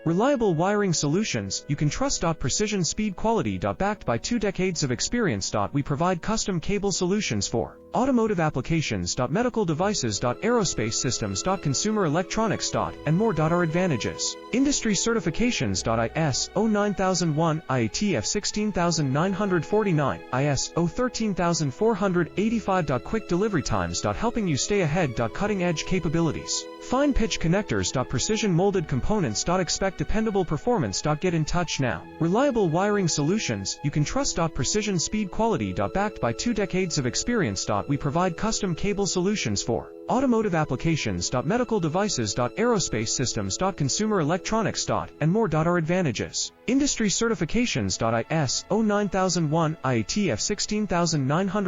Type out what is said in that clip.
Reliable wiring solutions you can trust. Precision speed quality. Backed by 2 decades of experience. We provide custom cable solutions for automotive applications. Medical devices. Aerospace systems. Consumer electronics. And more. Our advantages: industry certifications. ISO 9001, IATF 16949, ISO 13485. Quick delivery times. Helping you stay ahead. Cutting edge capabilities. Fine pitch connectors. Precision molded components. Expect dependable performance. Get in touch now. Reliable wiring solutions you can trust. Precision speed quality. Backed by 2 decades of experience. We provide custom cable solutions for automotive applications. Medical devices. Aerospace systems. Consumer electronics. And more. Our advantages: industry certifications. ISO 9001, IATF 16900.